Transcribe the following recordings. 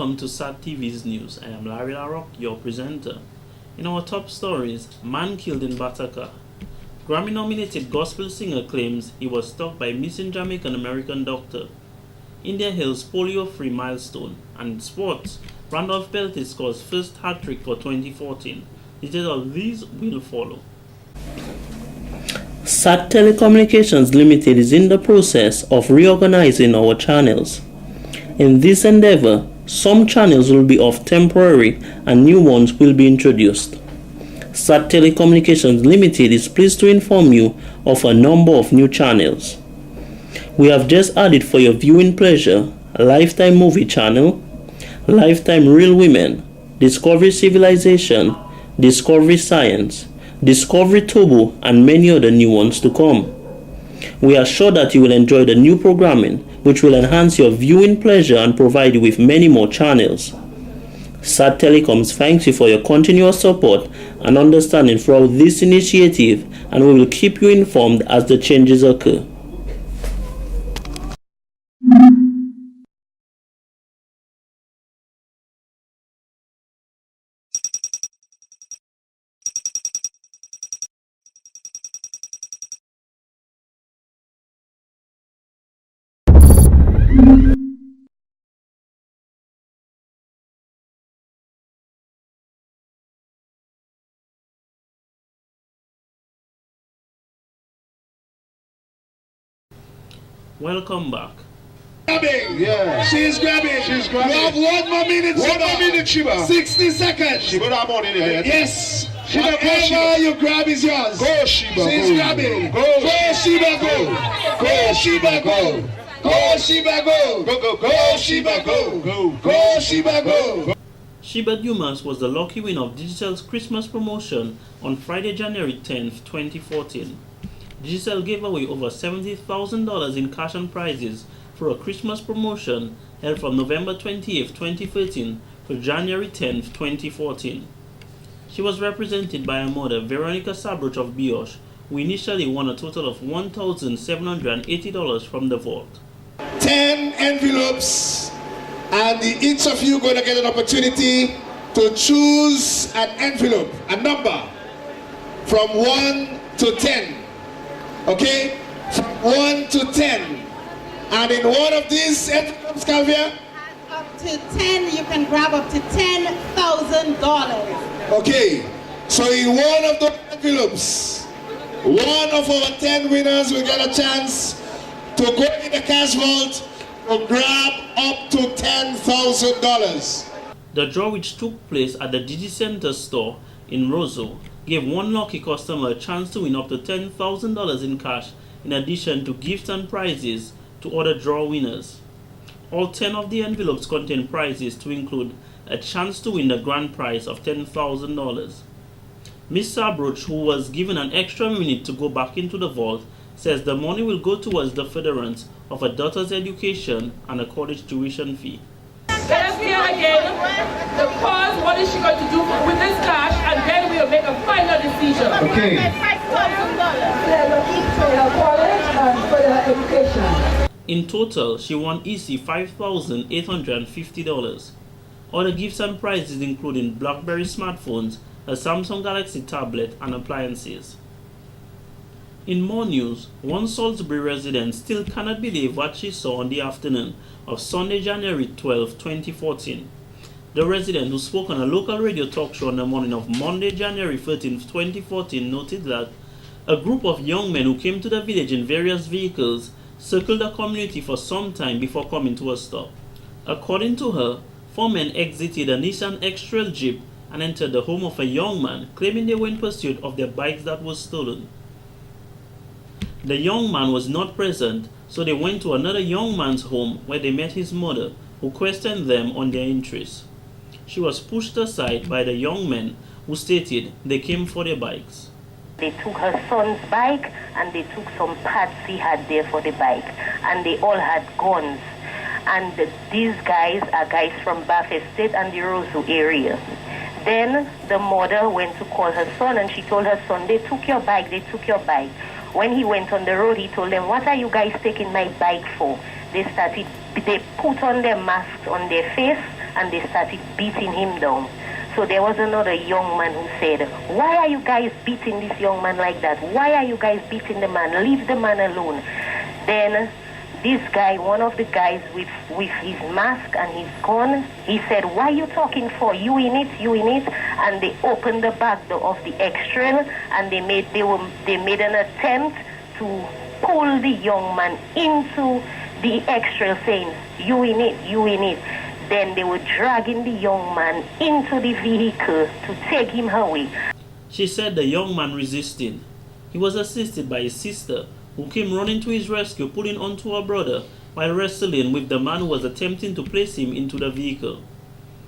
Welcome to SAT TV's news. I am Larry Larrock, your presenter. In our top stories, man killed in Bataka. Grammy-nominated gospel singer claims he was stalked by missing Jamaican-American doctor. India Hills polio-free milestone. And sports, Randolph Peltier scores first hat-trick for 2014. Details of these will follow. SAT Telecommunications Limited is in the process of reorganizing our channels. In this endeavor, some channels will be off temporarily and new ones will be introduced. SAT Telecommunications Limited is pleased to inform you of a number of new channels. We have just added for your viewing pleasure Lifetime Movie Channel, Lifetime Real Women, Discovery Civilization, Discovery Science, Discovery Turbo, and many other new ones to come. We are sure that you will enjoy the new programming, which will enhance your viewing pleasure and provide you with many more channels. SAT Telecoms thanks you for your continuous support and understanding throughout this initiative, and we will keep you informed as the changes occur. Welcome back. Grabbing. Yeah. She's grabbing. She's grabbing. You have 1 more minute. 1 more minute, Shiba. 60 seconds. Shiba, that money in the head. Yes. Shiba, whatever you grab is yours. Go, Shiba. She's go. grabbing. Go, Shiba, go. Go, Shiba, go. Go, Shiba, go. Go, Shiba, go. Go, Shiba, go. Sheba Dumas was the lucky winner of Digital's Christmas promotion on Friday, January 10th, 2014. Digital gave away over $70,000 in cash and prizes for a Christmas promotion held from November 28th, 2013 to January 10th, 2014. She was represented by her mother, Veronica Sabruch of Biosh, who initially won a total of $1,780 from the vault. 10 envelopes, and each of you going to get an opportunity to choose an envelope, a number, from 1 to 10. Okay? From 1 to 10. And in one of these envelopes, Kavya? Up to 10, you can grab up to $10,000. Okay. So in one of the envelopes, one of our 10 winners will get a chance to go in the cash vault to grab up to $10,000. The draw, which took place at the DigiCenter store in Roseau, gave one lucky customer a chance to win up to $10,000 in cash, in addition to gifts and prizes to other draw winners. All 10 of the envelopes contain prizes to include a chance to win the grand prize of $10,000. Miss Sabruch, who was given an extra minute to go back into the vault, says the money will go towards the furtherance of her daughter's education and a college tuition fee. Let us hear again the cause, what is she going to do with this cash, and then we will make a final decision. Okay. For her college and for her education. In total, she won easy $5,850. Other gifts and prizes including BlackBerry smartphones, a Samsung Galaxy tablet, and appliances. In more news, one Salisbury resident still cannot believe what she saw on the afternoon of Sunday, January 12, 2014. The resident, who spoke on a local radio talk show on the morning of Monday, January 13, 2014, noted that a group of young men who came to the village in various vehicles circled the community for some time before coming to a stop. According to her, 4 men exited a Nissan X-Trail Jeep and entered the home of a young man, claiming they were in pursuit of their bikes that were stolen. The young man was not present, so they went to another young man's home where they met his mother, who questioned them on their interests. She was pushed aside by the young men, who stated they came for their bikes. They took her son's bike and they took some parts he had there for the bike, and they all had guns. And these guys are guys from Bath Estate and the Roseau area. Then the mother went to call her son, and she told her son, they took your bike, they took your bike. When he went on the road, he told them, what are you guys taking my bike for? They put on their masks on their face and they started beating him down. So there was another young man who said, why are you guys beating this young man like that? Why are you guys beating the man? Leave the man alone. Then this guy, one of the guys with his mask and his gun, he said, why are you talking for? You in it, you in it. And they opened the back door of the X-Trail and they made an attempt to pull the young man into the X-Trail saying, you in it, you in it. Then they were dragging the young man into the vehicle to take him away. She said the young man resisted. He was assisted by his sister, who came running to his rescue, pulling onto her brother while wrestling with the man who was attempting to place him into the vehicle.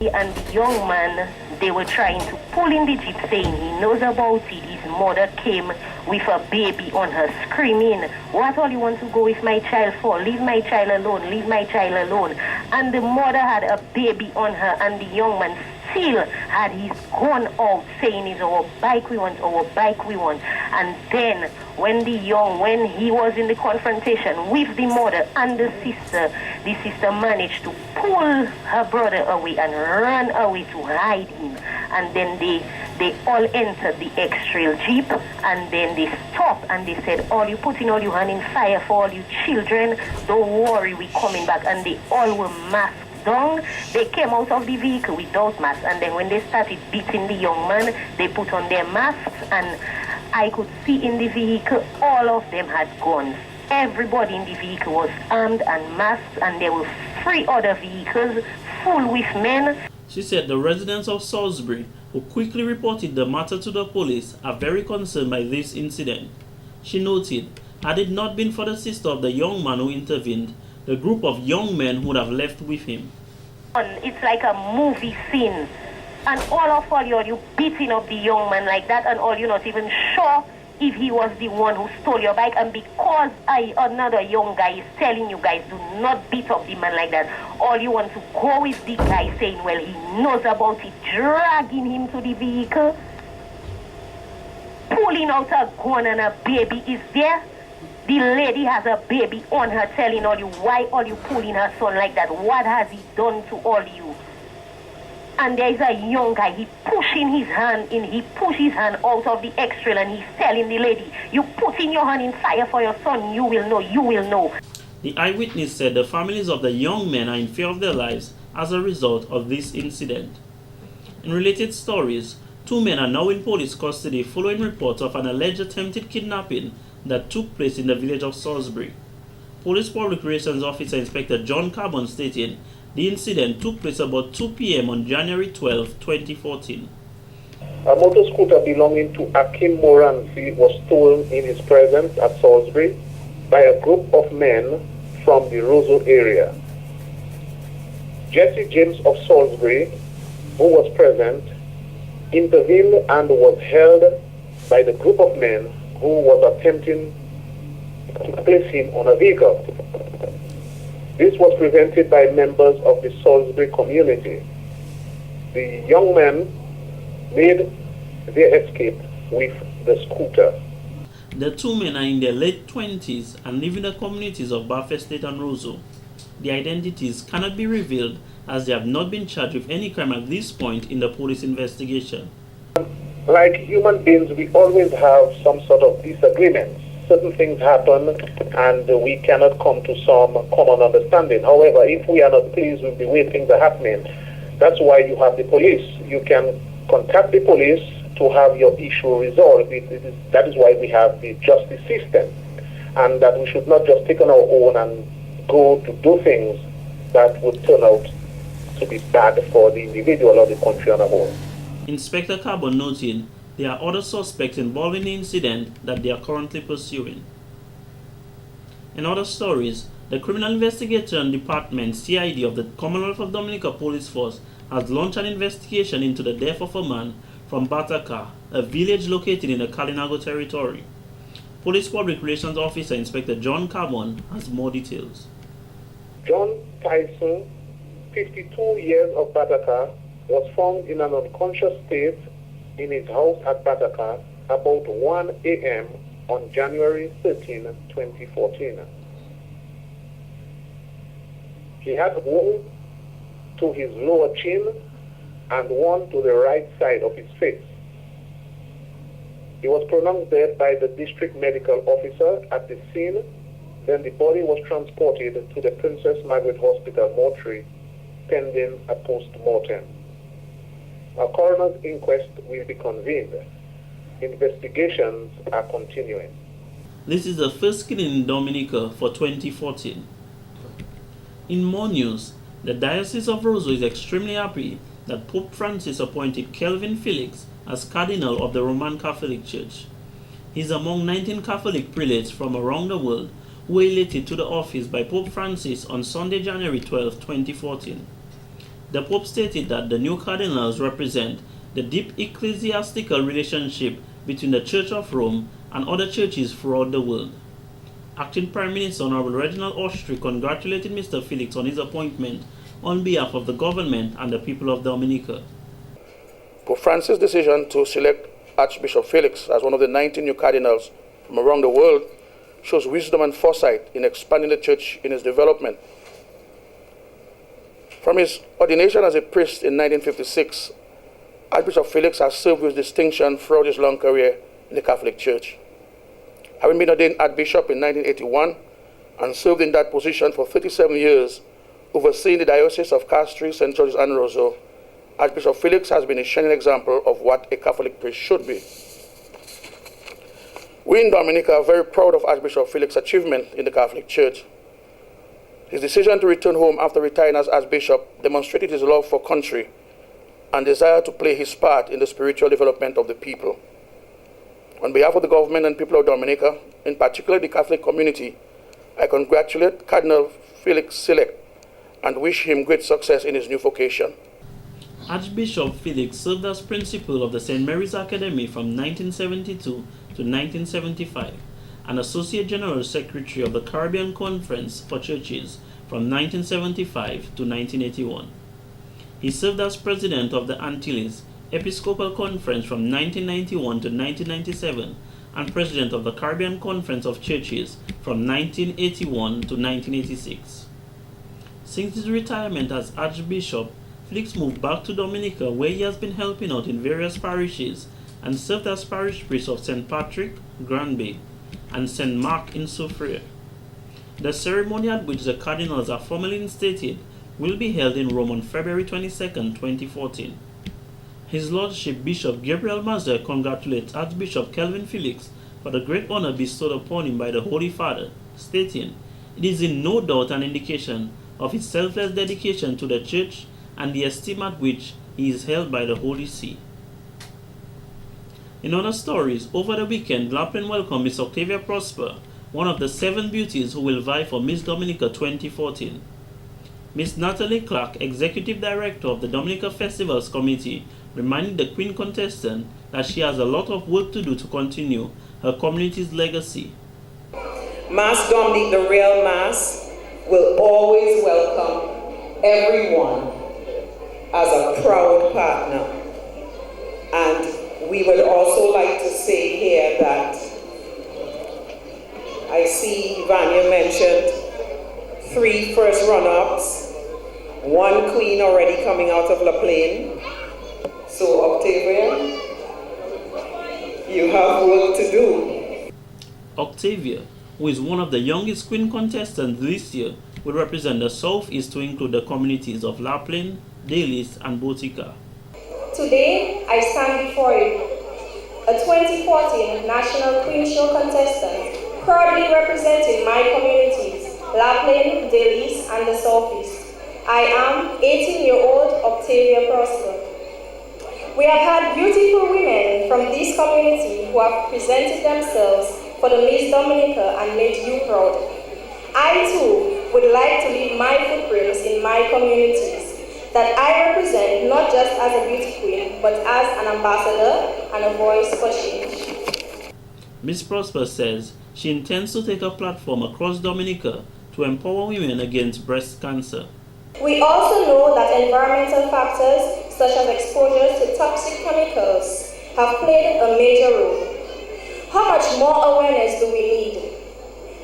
And the young man, they were trying to pull in the jeep saying he knows about it. His mother came with a baby on her screaming, what all you want to go with my child for? Leave my child alone, leave my child alone. And the mother had a baby on her and the young man still had his gun out saying it's our bike we want, our bike we want. And then when he was in the confrontation with the mother and the sister managed to pull her brother away and run away to hide him. And then they all entered the X-Trail Jeep and then they stopped and they said, all you putting all your hand in fire for all you children, don't worry, we coming back. And they all were masked down. They came out of the vehicle without masks, and then when they started beating the young man, they put on their masks, and I could see in the vehicle all of them had guns. Everybody in the vehicle was armed and masked, and there were 3 other vehicles full with men. She said the residents of Salisbury, who quickly reported the matter to the police, are very concerned by this incident. She noted, had it not been for the sister of the young man who intervened, the group of young men would have left with him. It's like a movie scene. And all you beating up the young man like that, and all you're not even sure if he was the one who stole your bike. And because another young guy is telling you guys, do not beat up the man like that, all you want to go with the guy saying, well, he knows about it, dragging him to the vehicle, pulling out a gun and a baby is there. The lady has a baby on her telling all you, why are you pulling her son like that? What has he done to all you? And there is a young guy, he pushes his hand out of the X-Trail and he's telling the lady, you putting your hand in fire for your son, you will know, you will know. The eyewitness said the families of the young men are in fear of their lives as a result of this incident. In related stories, 2 men are now in police custody following reports of an alleged attempted kidnapping that took place in the village of Salisbury. Police Public Relations Officer Inspector John Carbon stated the incident took place about 2 p.m. on January 12, 2014. A motor scooter belonging to Akim Moransi was stolen in his presence at Salisbury by a group of men from the Roseau area. Jesse James of Salisbury, who was present, intervened and was held by the group of men who was attempting to place him on a vehicle. This was prevented by members of the Salisbury community. The young men made their escape with the scooter. The 2 men are in their late 20s and live in the communities of Bath Estate and Roseau. Their identities cannot be revealed as they have not been charged with any crime at this point in the police investigation. Like human beings, we always have some sort of disagreements. Certain things happen and we cannot come to some common understanding. However, if we are not pleased with the way things are happening, that's why you have the police. You can contact the police to have your issue resolved. That is why we have the justice system, and that we should not just take on our own and go to do things that would turn out to be bad for the individual or the country on a whole. Inspector Carbon noted there are other suspects involved in the incident that they are currently pursuing. In other stories, the Criminal Investigation Department CID of the Commonwealth of Dominica Police Force has launched an investigation into the death of a man from Bataka, a village located in the Kalinago territory. Police Public Relations Officer Inspector John Carbon has more details. John Tyson, 52 years of Bataka, was found in an unconscious state in his house at Bataka about 1 a.m. on January 13, 2014. He had wounds to his lower chin and one to the right side of his face. He was pronounced dead by the district medical officer at the scene. Then the body was transported to the Princess Margaret Hospital mortuary pending a post-mortem. A coroner's inquest will be convened. Investigations are continuing. This is the first killing in Dominica for 2014. In more news, the Diocese of Roseau is extremely happy that Pope Francis appointed Kelvin Felix as Cardinal of the Roman Catholic Church. He is among 19 Catholic prelates from around the world who were elected to the office by Pope Francis on Sunday, January 12, 2014. The Pope stated that the new cardinals represent the deep ecclesiastical relationship between the Church of Rome and other churches throughout the world. Acting Prime Minister Honorable Reginald Austri congratulated Mr. Felix on his appointment on behalf of the government and the people of Dominica. Pope Francis' decision to select Archbishop Felix as one of the 19 new cardinals from around the world shows wisdom and foresight in expanding the church in its development. From his ordination as a priest in 1956, Archbishop Felix has served with distinction throughout his long career in the Catholic Church. Having been ordained Archbishop in 1981 and served in that position for 37 years, overseeing the Diocese of Castries, St. George's and Roseau, Archbishop Felix has been a shining example of what a Catholic priest should be. We in Dominica are very proud of Archbishop Felix's achievement in the Catholic Church. His decision to return home after retiring as Archbishop demonstrated his love for country and desire to play his part in the spiritual development of the people. On behalf of the government and people of Dominica, in particular the Catholic community, I congratulate Cardinal Felix Select and wish him great success in his new vocation. Archbishop Felix served as principal of the St. Mary's Academy from 1972 to 1975 and Associate General Secretary of the Caribbean Conference for Churches from 1975 to 1981. He served as President of the Antilles Episcopal Conference from 1991 to 1997 and President of the Caribbean Conference of Churches from 1981 to 1986. Since his retirement as Archbishop, Felix moved back to Dominica where he has been helping out in various parishes and served as parish priest of St. Patrick, Granby, and St. Mark in Soufriere. The ceremony at which the cardinals are formally instated will be held in Rome on February 22, 2014. His Lordship Bishop Gabriel Mazer congratulates Archbishop Kelvin Felix for the great honor bestowed upon him by the Holy Father, stating, "It is in no doubt an indication of his selfless dedication to the Church and the esteem at which he is held by the Holy See." In other stories, over the weekend, Lapland welcomed Miss Octavia Prosper, one of the 7 beauties who will vie for Miss Dominica 2014. Miss Natalie Clark, Executive Director of the Dominica Festivals Committee, reminded the Queen contestant that she has a lot of work to do to continue her community's legacy. Mass Dominic, the real Mass, will always welcome everyone as a proud partner. And we would also like to say here that I see Vanya mentioned 3 first run-ups, 1 queen already coming out of La Plaine. So Octavia, you have work to do. Octavia, who is one of the youngest Queen contestants this year, will represent the Southeast to include the communities of La Plaine, Dalis, and Botica. Today, I stand before you, a 2014 National Queen Show contestant, proudly representing my communities, La Plaine, Dalis, and the Southeast. I am 18-year-old Octavia Prosper. We have had beautiful women from this community who have presented themselves for the Miss Dominica and made you proud. I too would like to leave my footprints in my communities that I represent not just as a beauty queen, but as an ambassador and a voice for change. Miss Prosper says she intends to take a platform across Dominica to empower women against breast cancer. We also know that environmental factors such as exposure to toxic chemicals have played a major role. How much more awareness do we need?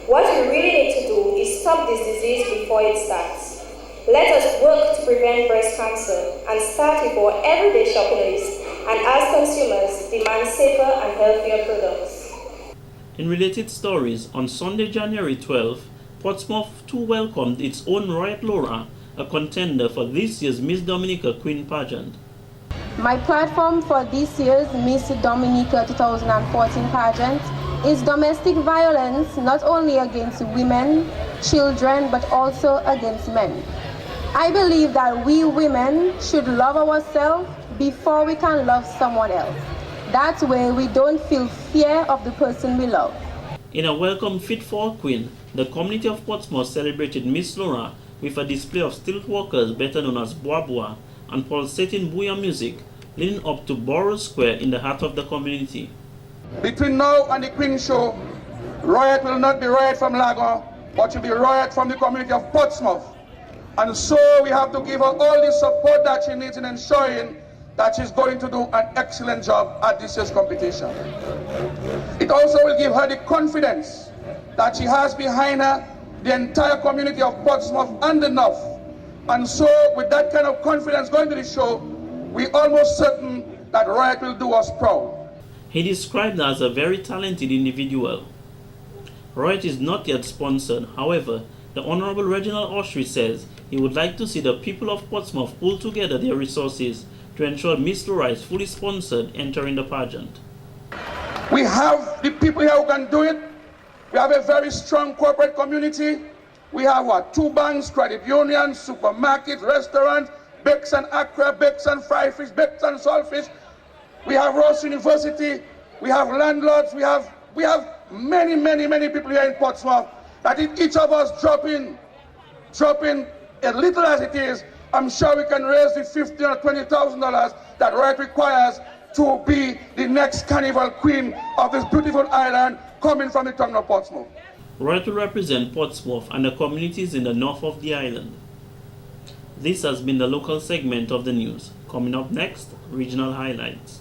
What we really need to do is stop this disease before it starts. Let us work to prevent breast cancer and start with our everyday shopping list, and as consumers demand safer and healthier products. In related stories, on Sunday, January 12, Portsmouth too welcomed its own Royette Laura, a contender for this year's Miss Dominica Queen pageant. My platform for this year's Miss Dominica 2014 pageant is domestic violence, not only against women, children, but also against men. I believe that we women should love ourselves before we can love someone else. That way we don't feel fear of the person we love. In a welcome fit for a queen, the community of Portsmouth celebrated Miss Laura with a display of stilt walkers better known as Boa Boa and pulsating booyah music leading up to Borough Square in the heart of the community. Between now and the Queen Show, Royette will not be Royette from Lago, but will be Royette from the community of Portsmouth. And so we have to give her all the support that she needs in ensuring that she's going to do an excellent job at this year's competition. It also will give her the confidence that she has behind her the entire community of Portsmouth and the North. And so with that kind of confidence going to the show, we're almost certain that Royette will do us proud. He described her as a very talented individual. Royette is not yet sponsored. However, the Honorable Reginald Oshry says he would like to see the people of Portsmouth pull together their resources to ensure Miss Laura is fully sponsored entering the pageant. We have the people here who can do it. We have a very strong corporate community. We have 2 banks, credit unions, supermarkets, restaurants, Bakes and Accra, Bakes and Fry Fish, Bakes and Saltfish. We have Ross University. We have landlords. We have many people here in Portsmouth. That if each of us drop in as little as it is, I'm sure we can raise the $15,000 or $20,000 that Royette requires to be the next carnival queen of this beautiful island coming from the town of Portsmouth. Royette will represent Portsmouth and the communities in the north of the island. This has been the local segment of the news. Coming up next, regional highlights.